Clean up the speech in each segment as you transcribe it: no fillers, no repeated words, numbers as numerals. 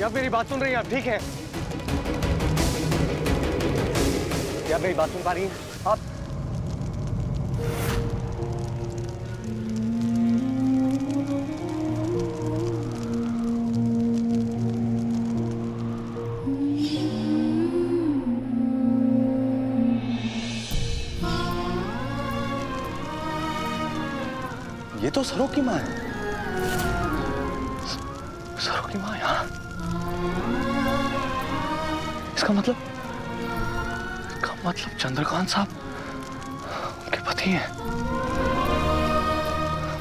आप मेरी बात सुन रही हैं? आप ठीक है? क्या आप मेरी बात सुन पा रही हैं? आप ये तो सरों की माँ है। सरों की माँ यहाँ। इसका मतलब चंद्रकांत साहब उनके पति हैं।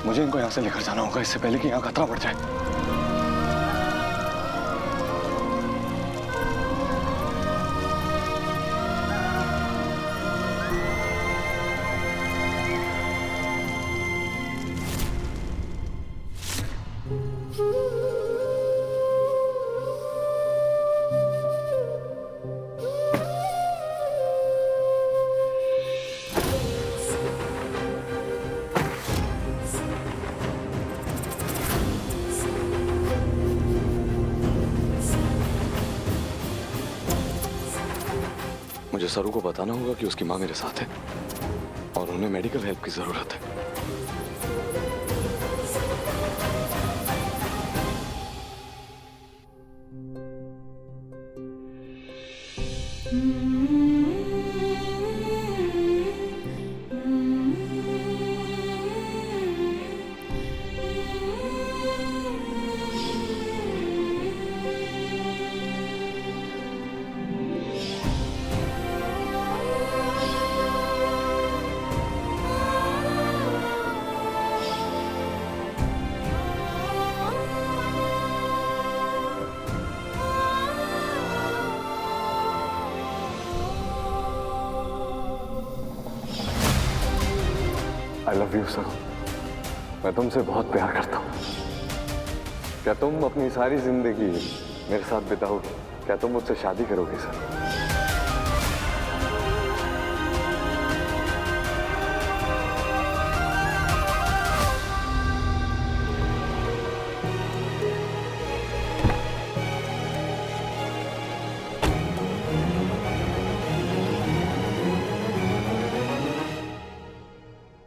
मुझे इनको यहाँ से लेकर जाना होगा इससे पहले कि यहाँ खतरा बढ़ जाए। मुझे सरू को बताना होगा कि उसकी माँ मेरे साथ है और उन्हें मेडिकल हेल्प की जरूरत है। I love you sir. मैं तुमसे बहुत प्यार करता हूँ। क्या तुम अपनी सारी जिंदगी मेरे साथ बिताओगे? क्या तुम मुझसे शादी करोगे सर?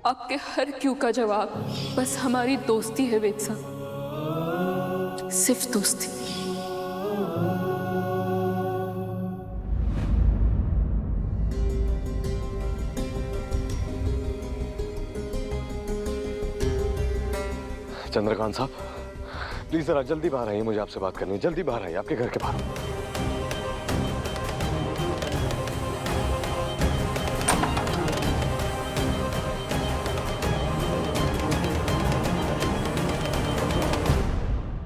आपके हर क्यों का जवाब बस हमारी दोस्ती है वेद साहब, सिर्फ दोस्ती। चंद्रकांत साहब प्लीज जरा जल्दी बाहर आइए, मुझे आपसे बात करनी है। जल्दी बाहर आइए, आपके घर के बाहर।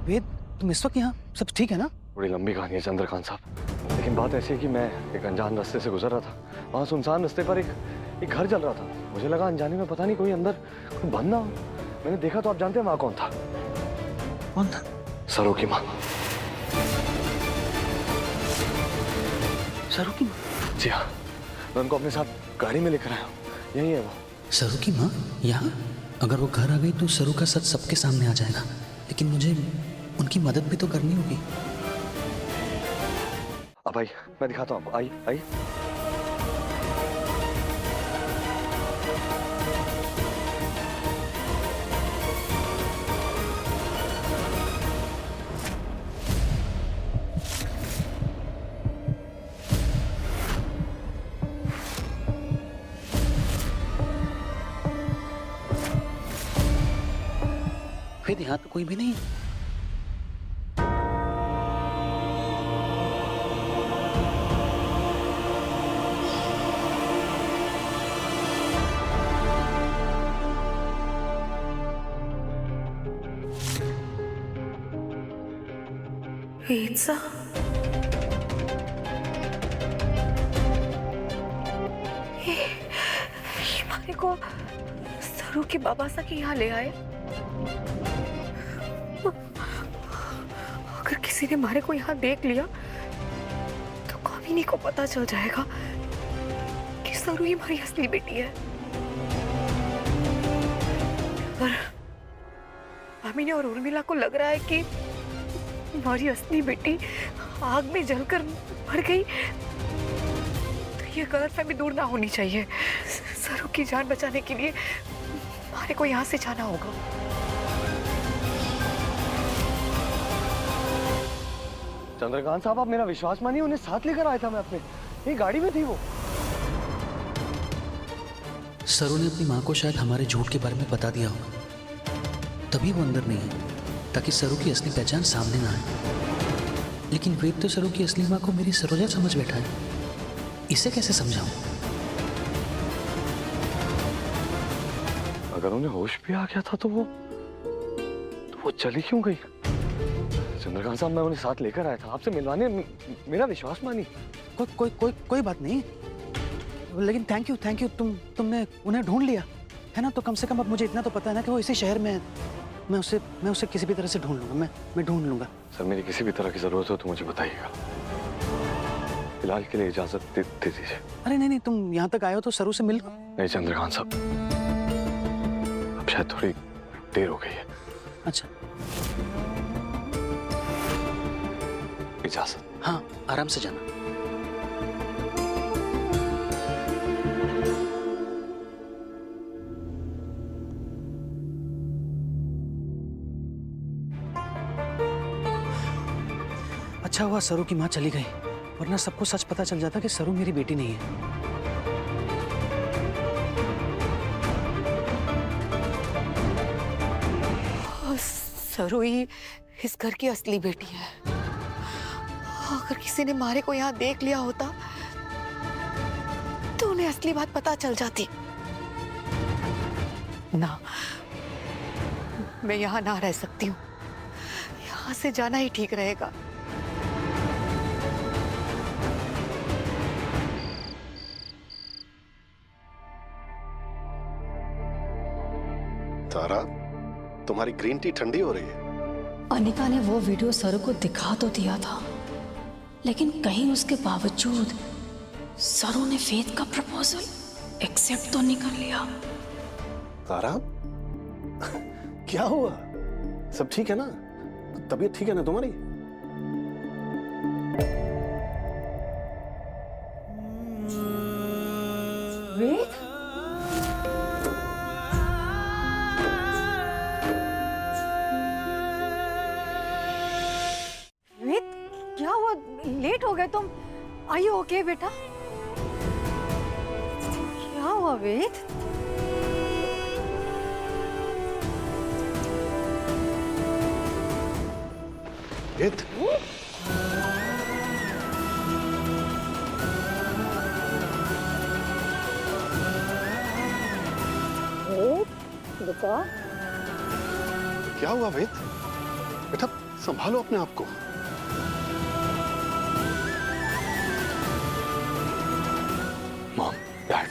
वेद, तुम इस वक्त यहाँ? सब ठीक है ना? बड़ी लंबी कहानी है चंद्रकांत साहब, लेकिन बात ऐसी है कि मैं एक अनजान रास्ते से गुजर रहा था। वहाँ सुनसान रास्ते पर एक घर जल रहा था। मुझे लगा अनजाने में पता नहीं कोई अंदर कोई बंद ना हो। मैंने देखा तो आप जानते हैं वहाँ कौन था? कौन था? सरू की माँ। सरू की माँ? जी हाँ, मैं उनको अपने साथ गाड़ी में लेकर आया हूँ। यही है वो। सरू की माँ यहाँ? अगर वो घर आ गई तो सरू का सच सबके सामने आ जाएगा, लेकिन मुझे उनकी मदद भी तो करनी होगी। अब आई, मैं दिखाता हूँ आपको। आई आई। वेद, यहाँ तो कोई भी नहीं। वेद साहब, ये मारे को सरू के बाबा सा के यहाँ ले आए। अगर किसी ने मारे को यहाँ देख लिया तो कामिनी को पता चल जाएगा कि सरू ही हमारी असली बेटी है। और कामिनी और उर्मिला को लग रहा है कि हमारी असली बेटी आग में जलकर मर गई तो ये गलतफहमी दूर ना होनी चाहिए। सरू की जान बचाने के लिए हमारे को यहाँ से जाना होगा। चंद्रकांत साहब, आप मेरा विश्वास मानिए, उन्हें साथ लेकर आया था मैं अपने, ये गाड़ी में थी वो। सरू ने अपनी माँ को शायद हमारे झूठ के बारे में बता दिया होगा, तभी वो अंदर नहीं है, ताकि सरू की असली पहचान सामने ना आए। लेकिन वेद तो सरू की असली माँ को मेरी सरोजा समझ बैठा है, इसे कैसे समझाऊं? अगर उन्हें होश भी आ गया था तो वो चली क्यों गई? चंद्रकांत साहब, मैं उन्हें साथ लेकर आया था आपसे मिलवाने, मेरा विश्वास मानिए। कोई बात नहीं, लेकिन थैंक यू तुमने उन्हें ढूंढ लिया है ना, तो कम से कम अब मुझे इतना तो पता है ना कि वो इसी शहर में है। मैं उसे किसी भी तरह से ढूंढ लूंगा, मैं ढूंढ लूंगा। सर, मेरी किसी भी तरह की जरूरत हो तो मुझे बताइएगा, फिलहाल के लिए इजाजत दे दीजिए। अरे नहीं, तुम यहाँ तक आए हो तो सरू से मिल लो। नहीं चंद्रकांत साहब, अब शायद थोड़ी देर हो गई है। अच्छा, इजाजत। हाँ, आराम से जाना। अच्छा हुआ सरू की माँ चली गई, वरना सबको सच पता चल जाता कि सरू मेरी बेटी नहीं है। सरू ही इस घर की असली बेटी है। अगर किसी ने मारे को यहाँ देख लिया होता तो उन्हें असली बात पता चल जाती ना। मैं यहाँ ना रह सकती हूँ, यहाँ से जाना ही ठीक रहेगा। तारा, तुम्हारी ग्रीन टी ठंडी हो रही है। अनिका ने वो वीडियो सरू को दिखा तो दिया था, लेकिन कहीं उसके बावजूद सरू ने वेद का प्रपोजल एक्सेप्ट तो नहीं कर लिया। तारा, क्या हुआ? सब ठीक है ना? तबीयत ठीक है ना तुम्हारी? वेद? क्या हुआ? लेट हो गए तुम। आर यू ओके बेटा? क्या हुआ वेद? वेद, बेटा क्या हुआ वेद? बेटा संभालो अपने आप को। मॉम, डैड,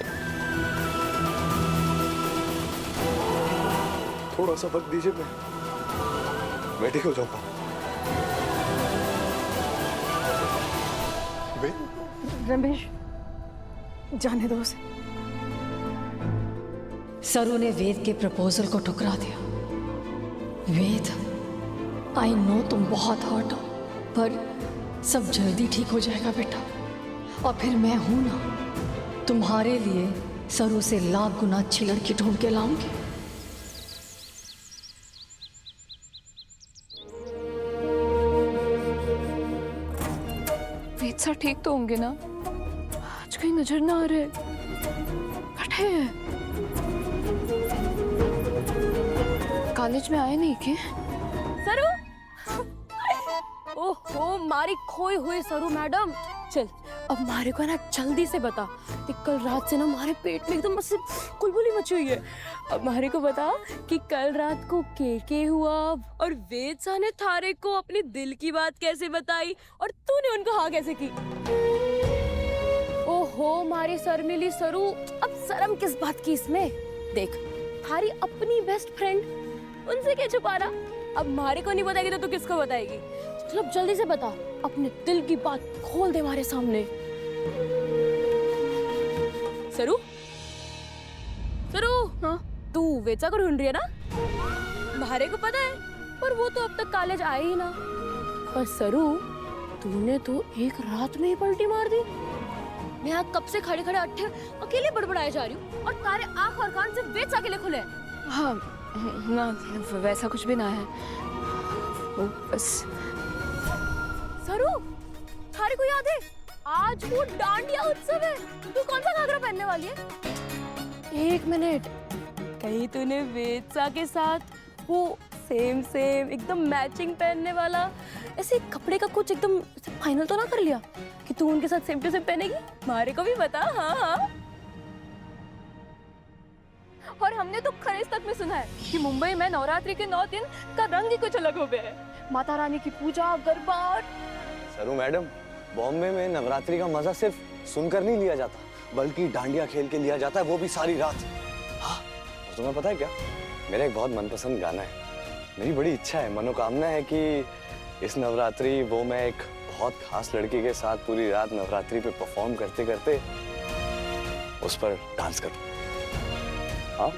थोड़ा सा वक्त दीजिए, मैं ठीक हो जाऊंगा। रमेश, जाने दो उसे। सरू ने वेद के प्रपोजल को ठुकरा दिया। वेद, आई नो तुम बहुत हर्ट हो, पर सब जल्दी ठीक हो जाएगा बेटा। और फिर मैं हूं ना, तुम्हारे लिए सरू से लाख गुना अच्छी लड़की ढूंढ के लाऊंगी। वेद सर ठीक तो होंगे ना? आज कहीं नजर ना आ रहे, बैठे हैं। कॉलेज में आए नहीं क्या? सरू, ओहो मारी खोई हुई सरू मैडम। चल अब मारे को ना जल्दी से बता, कल रात से ना हमारे पेट में एकदम बस कुलबुली मची हुई है। अब मारे को बता कि कल रात को के हुआ और वेद सा ने थारे को अपने दिल की बात कैसे बताई और तूने उनको हाँ कैसे की। ओहो मारी शर्मिली सरू, अब शर्म किस बात की इसमें? देख थारी अपनी बेस्ट फ्रेंड, उनसे क्या छुपाना? अब मारे को नहीं बताएगी तो तू किसको बताएगी? चल अब जल्दी से बता, अपने दिल की बात खोल दे हमारे सामने। सरू, सरू, हाँ तू वेचा को ढूंढ रही है ना? मारे को पता है, पर वो तो अब तक कॉलेज आए ही ना। पर सरू, तूने तो एक रात में ही पलटी मार दी। मैं यहाँ कब से खड़े खड़े अट्ठे अकेले बड़बड़ाए जा रही हूँ और तारे आंख और कान से वेद अकेले खुले हैं। हाँ ना, वैसा कुछ भी ना है, वो बस। सरू, थारे को याद है आज वो डांडिया उत्सव है, तू कौन सा घाघरा पहनने वाली है? एक मिनट, कहीं तूने वेदसा के साथ वो सेम एकदम मैचिंग पहनने वाला ऐसे कपड़े का कुछ एकदम फाइनल तो ना कर लिया कि तू उनके साथ सेम टू सेम पहनेगी? मारे को भी बता। हाँ हाँ। और हमने तो खरीज तक में सुना है कि मुंबई में नवरात्रि के 9 दिन का रंग ही कुछ अलग हो गया है। माता रानी की पूजा, गरबा और सरू मैडम, बॉम्बे में नवरात्रि का मजा सिर्फ सुनकर नहीं लिया जाता, बल्कि डांडिया खेल के लिया जाता है, वो भी सारी रात। हाँ, और तुम्हें पता है क्या, मेरा एक बहुत मनपसंद गाना है। मेरी बड़ी इच्छा है, मनोकामना है कि इस नवरात्रि वो मैं एक बहुत खास लड़की के साथ पूरी रात नवरात्रि पे परफॉर्म करते करते उस पर डांस करूं। हाँ?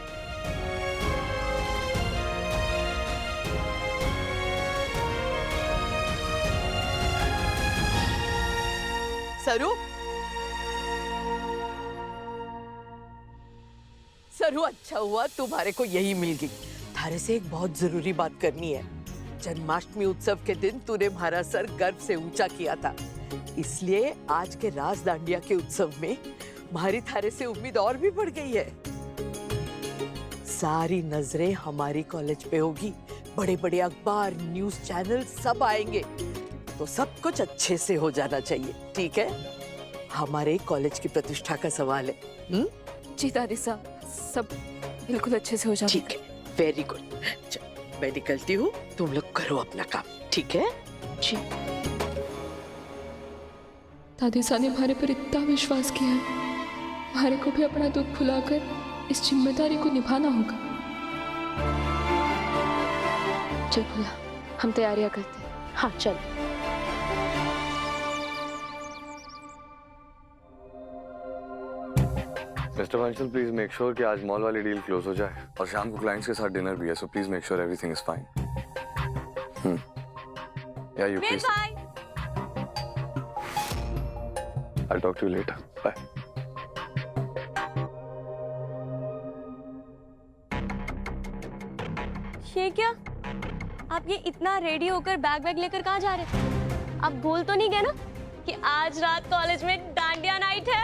सरू, अच्छा हुआ तुम्हारे को यही मिल गई। थारे से एक बहुत जरूरी बात करनी है। जन्माष्टमी उत्सव के दिन तूने हमारा सर गर्व से ऊंचा किया था, इसलिए आज के रास दांडिया के उत्सव में हमारी थारे से उम्मीद और भी बढ़ गई है। सारी नजरें हमारी कॉलेज पे होगी, बड़े बड़े अखबार, न्यूज चैनल सब आएंगे, तो सब कुछ अच्छे से हो जाना चाहिए, ठीक है? हमारे कॉलेज की प्रतिष्ठा का सवाल है। जी दादी साहब, सब बिल्कुल अच्छे से हो जाए। ठीक है, वेरी गुड। मैं निकलती हूँ, तुम लोग करो अपना काम, ठीक है? जी। दादी साहब ने हमारे पर इतना विश्वास किया है, हमारे को भी अपना दुख भुलाकर इस जिम्मेदारी को निभाना होगा। चल भोला, हम तैयारियां करते हैं। हाँ चल। Mister Bansal, please make sure कि आज मॉल वाली डील क्लोज हो जाए, और शाम को क्लाइंट्स के साथ डिनर भी है, so please make sure everything is fine. या you please. I'll talk to you later. Bye. ये क्या? आप ये इतना रेडी होकर बैग वैग लेकर कहाँ जा रहे थे? आप भूल तो नहीं गए ना कि आज रात कॉलेज में डांडिया नाइट है?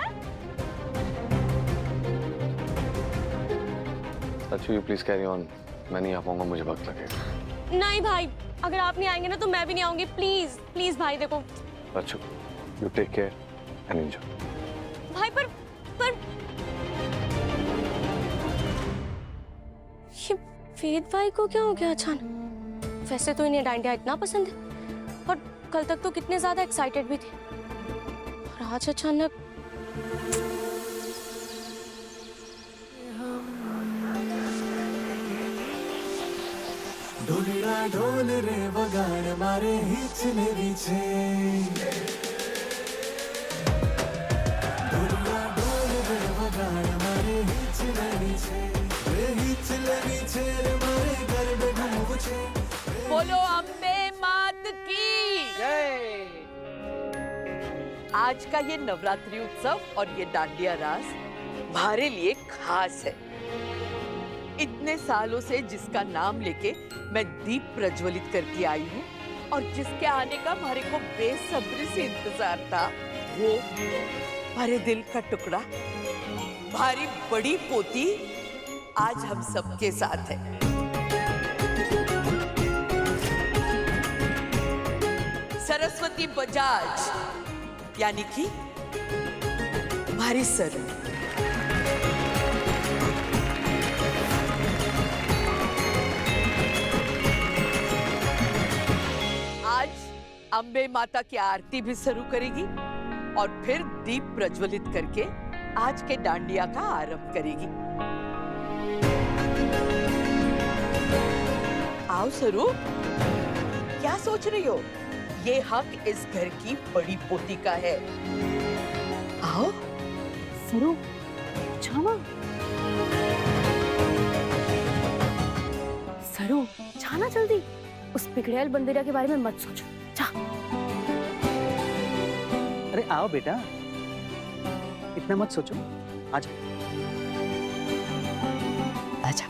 अच्छी, you please carry on. मैं नहीं आ पाऊंगा, मुझे वक्त लगेगा। नहीं भाई, अगर आप नहीं आएंगे ना तो मैं भी नहीं आऊंगी। प्लीज प्लीज भाई, देखो। अच्छू, you take care and enjoy. भाई पर ये वेद भाई को क्या हो गया अचानक? वैसे तो इन्हें डांडिया इतना पसंद है और कल तक तो कितने ज्यादा एक्साइटेड भी थे, और आज अचानक। ढोलड़ा ढोल रे वगाड़ मारे हिचने पीछे, ढोलड़ा ढोल रे वगाड़ मारे हिचने पीछे, रे हिचने पीछे रे मारे घर में घूम पूछे। बोलो अम्बे मात की जय। आज का ये नवरात्रि उत्सव और ये डांडिया रास हमारे लिए खास है। इतने सालों से जिसका नाम लेके मैं दीप प्रज्वलित करके आई हूँ और जिसके आने का हमारे को बेसब्री से इंतजार था, वो हमारे दिल का टुकड़ा, हमारी बड़ी पोती आज हम सबके साथ है। सरस्वती बजाज, यानी कि हमारी सरू। आज अम्बे माता की आरती भी शुरू करेगी और फिर दीप प्रज्वलित करके आज के डांडिया का आरंभ करेगी। आओ सरू, क्या सोच रही हो? ये हक इस घर की बड़ी पोती का है। आओ सरू, जाना। सरू, जाना जल्दी। उस बिगड़ैल बंदेरा के बारे में मत सोचो, जा। अरे आओ बेटा, इतना मत सोचो, आ जाओ। आजा।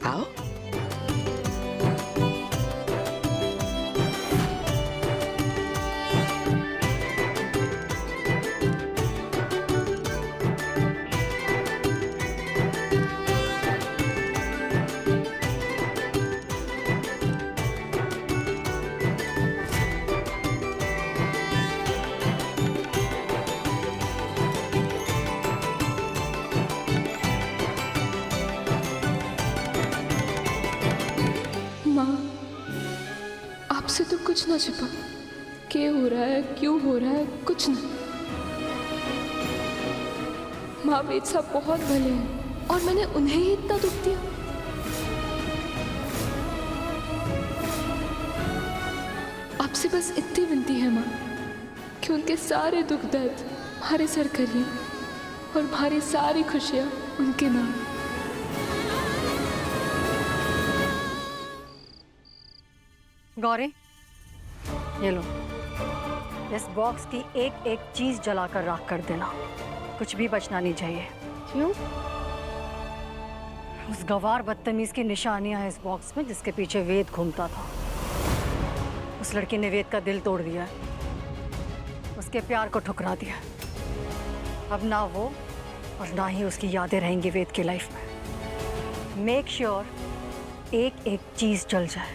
आओ। माँ, आपसे तो कुछ ना छिपा। क्या हो रहा है, क्यों हो रहा है, कुछ नहीं। माँ, वेद साहब बहुत भले हैं और मैंने उन्हें ही इतना दुख दिया। आपसे बस इतनी विनती है माँ कि उनके सारे दुख दर्द हमारे सर करिए और हमारी सारी खुशियाँ उनके नाम। गौरी, ये लो, इस बॉक्स की एक एक चीज जलाकर राख कर देना, कुछ भी बचना नहीं चाहिए। क्यों? उस गवार बदतमीज की निशानियां हैं इस बॉक्स में, जिसके पीछे वेद घूमता था। उस लड़की ने वेद का दिल तोड़ दिया है, उसके प्यार को ठुकरा दिया। अब ना वो और ना ही उसकी यादें रहेंगी वेद की लाइफ में। मेक श्योर एक एक चीज जल जाए।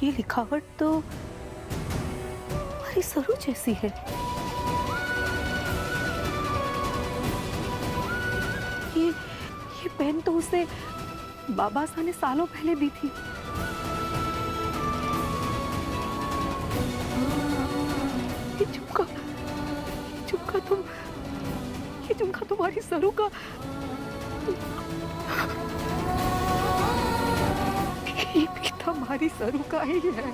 ये लिखावट तो हमारी सरू जैसी है। ये पेन तो उसे बाबा साहब ने सालों पहले दी थी। ये झुमका तुम्हारी सरू का। ये भी तो हमारी सरू का ही है।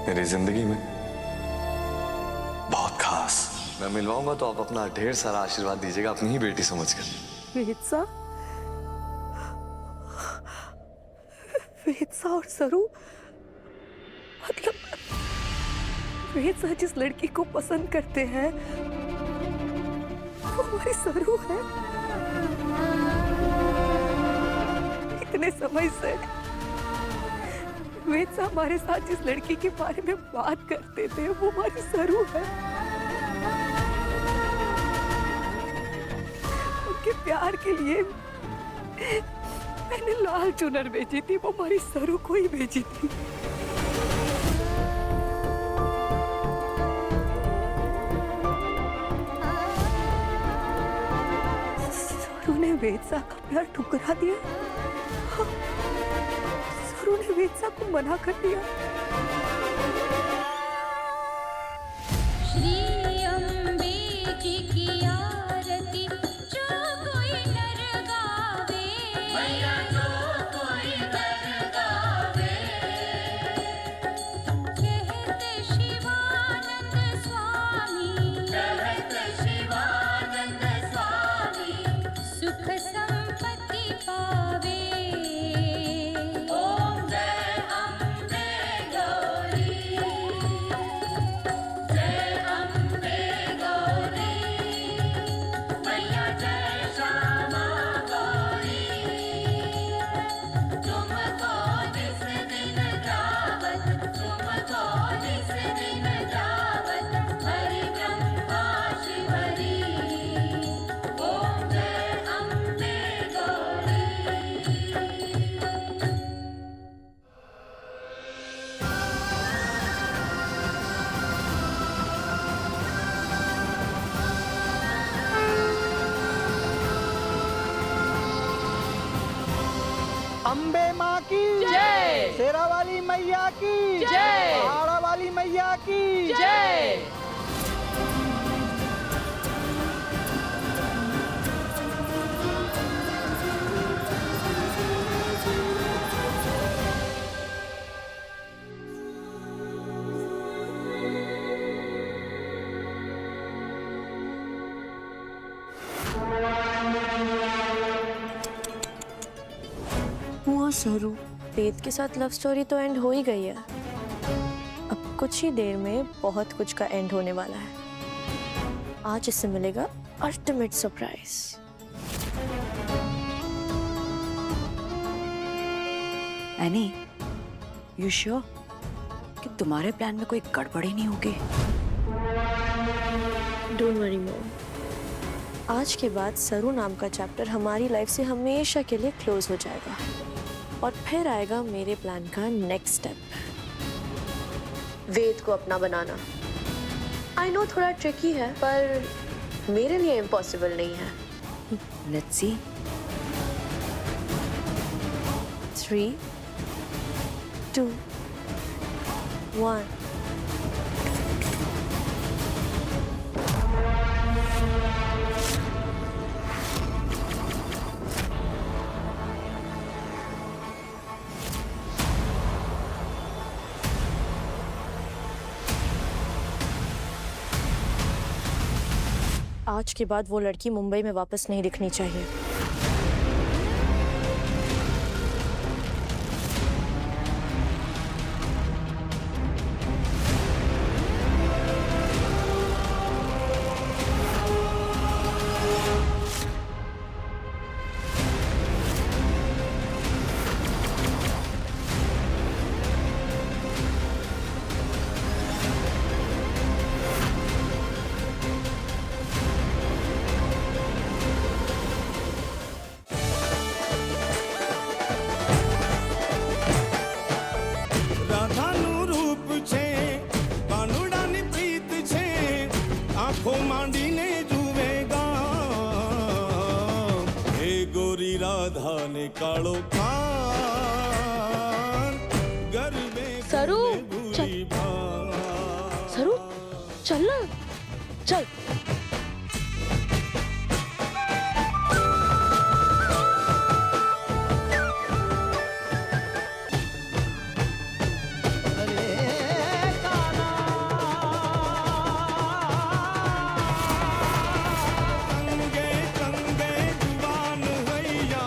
मेरी जिंदगी में बहुत खास। मैं मिलवाऊंगा तो आप अपना ढेर सारा आशीर्वाद दीजिएगा, अपनी ही बेटी समझकर। वेद सा और सरू मतलब वेद सर जिस लड़की को पसंद करते हैं वो हमारी सरू है। इतने समय से वेद सर हमारे साथ जिस लड़की के बारे में बात करते थे वो हमारी सरू है। उनके प्यार के लिए मैंने लाल चुनर भेजी थी, वो हमारी सरू को ही भेजी थी। सरू ने वेद सा का प्यार ठुकरा दिया। सरू ने वेद सा को मना कर दिया। श्री अम्बे जी की आरती जो कोई नर गावे, मैया जो कोई नर गावे, कहते शिवानंद स्वामी, कहते शिवानंद स्वामी, सुख संपत्ति पावे। ओम जय अम्बे गौरी, जय अम्बे गौरी, मैया जय श्यामा गौरी, तुमको जिस दिन जावत, तुमको जिस दिन जावत, हरि ब्रह्मा शिवरी, ओम जय अम्बे गौरी। अम्बे माँ की जय। शेरा वाली मैया की जय। पहाड़ा वाली मैया की जय। हुआ सरू, वेद के साथ लव स्टोरी तो एंड हो ही गई है। अब कुछ ही देर में बहुत कुछ का एंड होने वाला है। आज इससे मिलेगा ultimate surprise. Any, you sure कि तुम्हारे प्लान में कोई गड़बड़ी नहीं होगी? डोंट वरी मॉम, आज के बाद सरू नाम का चैप्टर हमारी लाइफ से हमेशा के लिए क्लोज हो जाएगा और फिर आएगा मेरे प्लान का नेक्स्ट स्टेप, वेद को अपना बनाना। आई नो थोड़ा ट्रिकी है पर मेरे लिए इम्पॉसिबल नहीं है। Let's see. 3, 2, 1। आज के बाद वो लड़की मुंबई में वापस नहीं दिखनी चाहिए। રાધાનું રૂપ છે કાનુડાની પ્રીત છે આંખો માંડીને જુવેગા હે ગોરી રાધાને કાળો ખાન ગરબે સरू, ભૂરી ભાન सरू चल ना, चल। कंगे कंगे जुबान हैया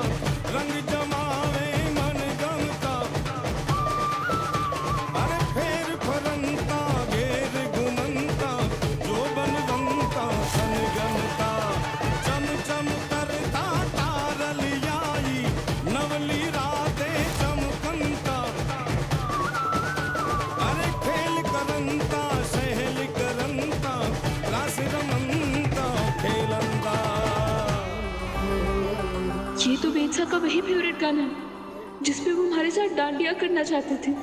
रंग जमावे मन गमता अरे फेर सा का वही फेवरेट गाना है जिसपे वो हमारे साथ डांडिया करना चाहते थे।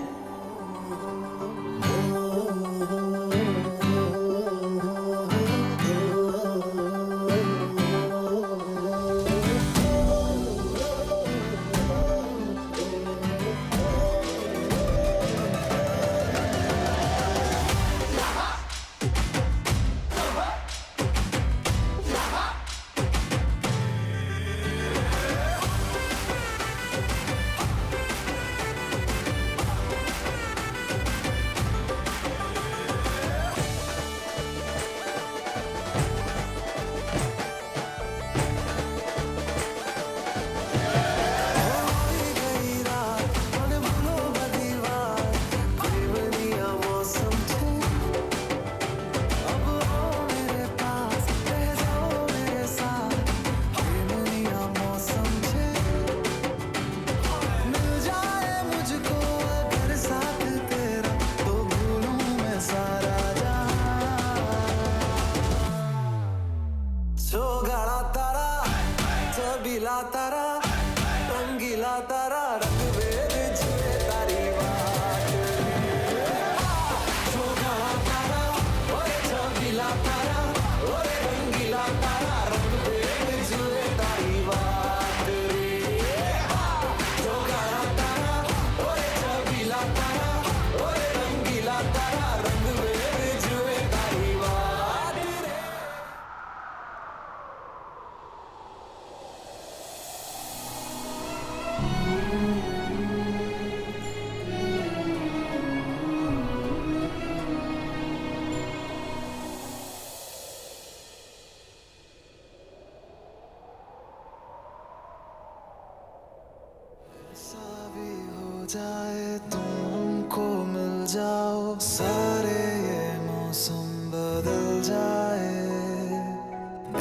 जाए तुम हमको मिल जाओ, सारे ये मौसम बदल जाए।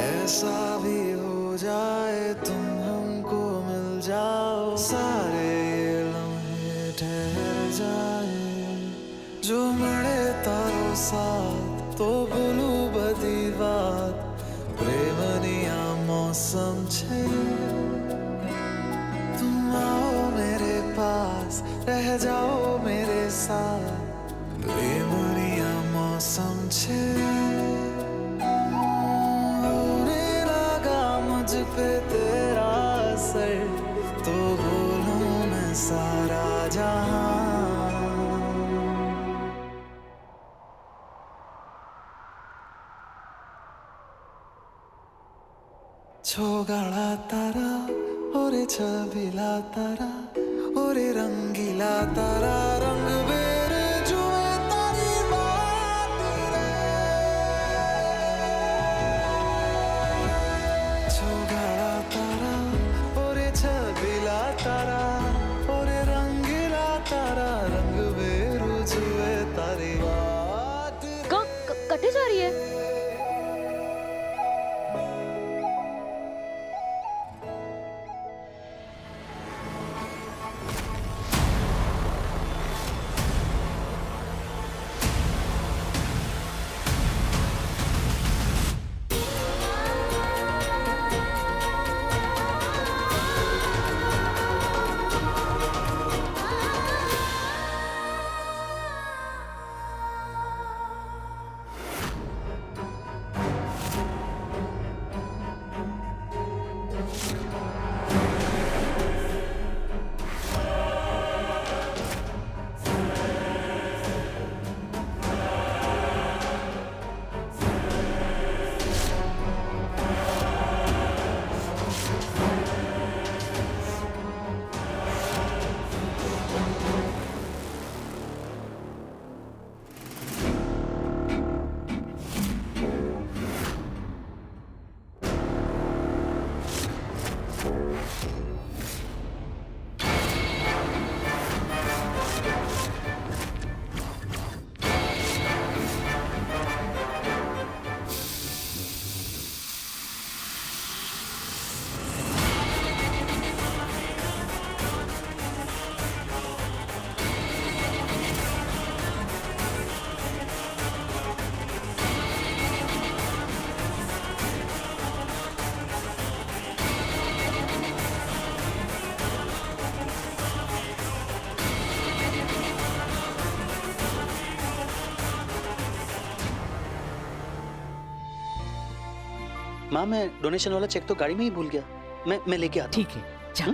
ऐसा भी हो जाए तुम हमको मिल जाओ, सारे ये लम्हे ठहर जाए। जो मिले तारो साथ तो बोलू बदी बात, प्रेमनिया मौसम छे। तुम आओ मेरे पास, रह जाओ मेरे साथ, प्रेमनिया मौसम छे। होने लगा मुझ पे तेरा असर, तो बोलूं मैं सारा जहां। छोगाड़ा तारा ओरे छबिला तारा, ओरे रंगीला तारा, रंग बेरे जुए तारी बात रे। छोगाड़ा तारा ओरे छबिला तारा, ओरे रंगीला तारा, रंग बेरू जुए तारी बात रे। कटे जा रही है। माँ मैं डोनेशन वाला चेक तो गाड़ी में ही भूल गया, मैं लेके आता हूँ। ठीक है, जा।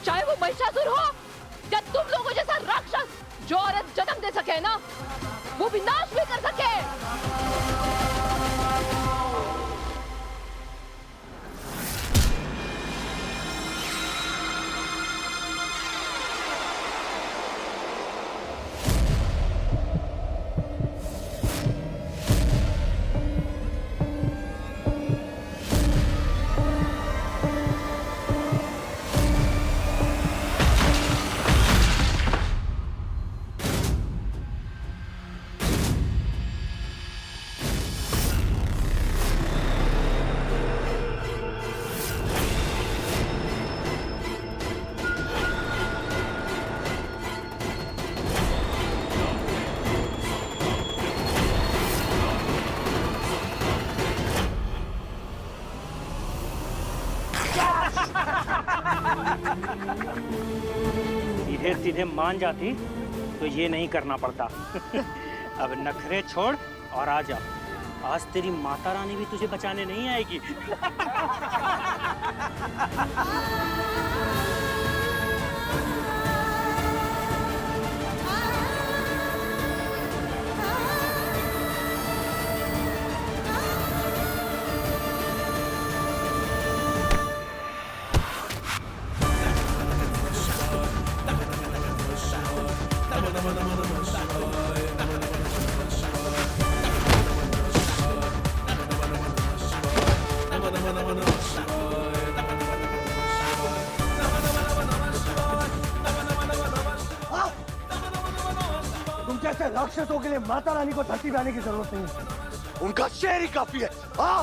चाहे वो महिषासुर हो या तुम लोगों जैसा राक्षस, जो औरत जन्म दे सके ना, वो विनाश भी कर सके। सीधे सीधे मान जाती तो ये नहीं करना पड़ता। अब नखरे छोड़ और आ जा। आज तेरी माता रानी भी तुझे बचाने नहीं आएगी। जैसे राक्षसों के लिए माता रानी को धरती पे आने की जरूरत नहीं है, उनका शेर ही काफी है। हाँ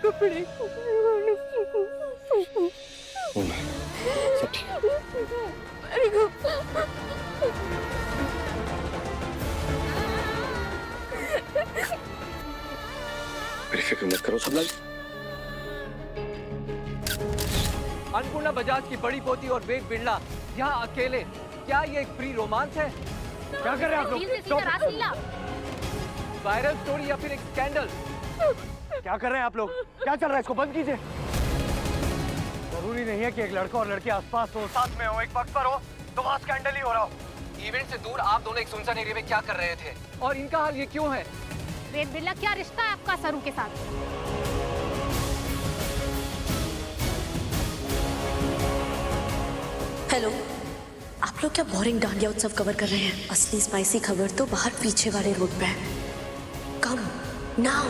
कपड़े सब ठीक है। मेरी फिक्र मत करो सब लोग। अन्नपूर्णा बजाज की बड़ी पोती और वेद बिरला यहाँ अकेले, क्या ये एक फ्री रोमांस है? क्या कर रहे हैं आप लोग? वायरल स्टोरी या फिर एक स्कैंडल? क्या कर रहे हैं आप लोग? क्या चल रहा है? इसको बंद कीजिए। जरूरी नहीं है कि एक लड़का और लड़की आसपास हो, साथ में हो, एक वक्त पर हो तो वहाँ स्कैंडल ही हो रहा हो। इवेंट से दूर आप दोनों एक सुनसान एरिया में क्या कर रहे थे और इनका हाल ये क्यों है? वेद बिरला, क्या रिश्ता है आपका सरू के साथ? हेलो, आप लोग क्या बोरिंग डांडिया उत्सव कवर कर रहे हैं? असली स्पाइसी खबर तो बाहर पीछे वाले रोड पे है। Come now.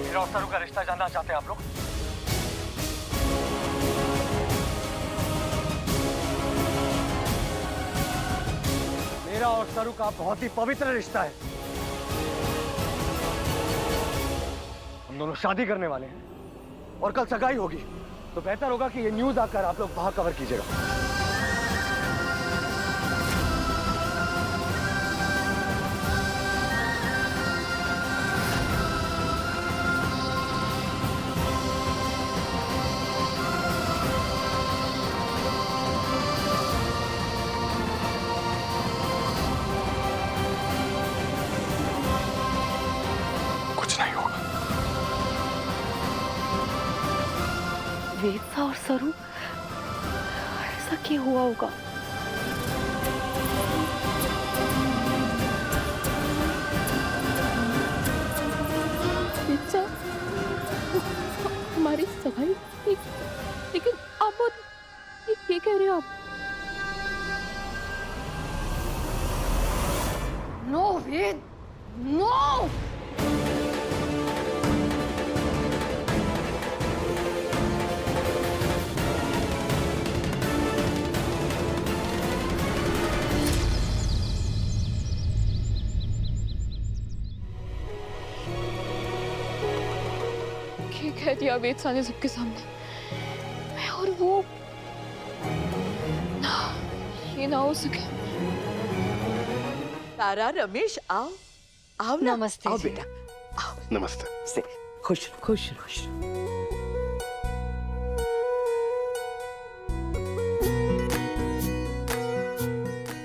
मेरा और सरू का रिश्ता जानना चाहते हैं आप लोग? मेरा और सरू का बहुत ही पवित्र रिश्ता है। हम दोनों शादी करने वाले हैं और कल सगाई होगी, तो बेहतर होगा कि ये न्यूज़ आकर आप लोग बाहर कवर कीजिएगा। वेद सा और सरू, ऐसा क्यों हुआ होगा? वेद हमारी सगाई, लेकिन आप ये कह रहे हो आप? नो वेद, नो। क्या कह दिया वेद सा ने सबके सामने, और वो ना, ये ना हो सके। तारा, रमेश, आओ आओ ना। नमस्ते आओ जी। बेटा, आओ नमस्ते। से खुश रहो, खुश रहो, खुश रहो।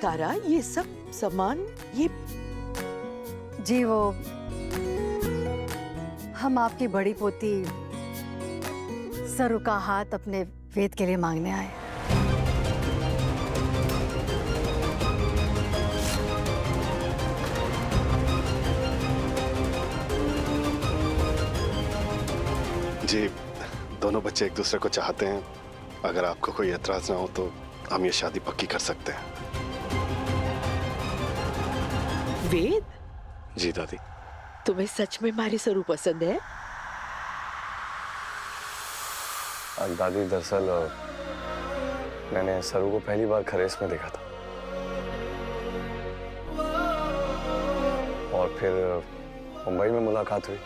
तारा, ये सब सामान, ये जी वो हम आपकी बड़ी पोती सरू का हाथ अपने वेद के लिए मांगने आए। जी, दोनों बच्चे एक दूसरे को चाहते हैं। अगर आपको कोई एतराज ना हो तो हम ये शादी पक्की कर सकते हैं। वेद, जी दादी। तुम्हें सच में हमारी सरू पसंद है? दादी, दरअसल मैंने सरू को पहली बार खरेस में देखा था, और फिर मुंबई में मुलाकात हुई।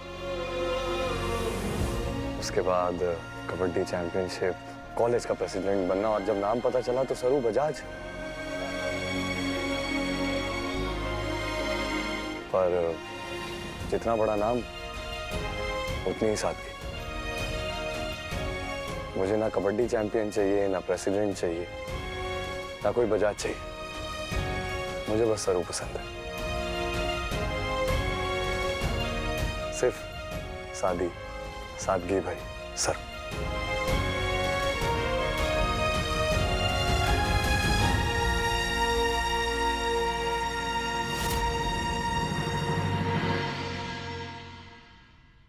उसके बाद कबड्डी चैंपियनशिप, कॉलेज का प्रेसिडेंट बनना, और जब नाम पता चला तो सरू बजाज। पर जितना बड़ा नाम उतनी ही सादगी। मुझे ना कबड्डी चैंपियन चाहिए, ना प्रेसिडेंट चाहिए, ना कोई बजाज चाहिए। मुझे बस सरू पसंद है। सिर्फ सादगी भरी सरू।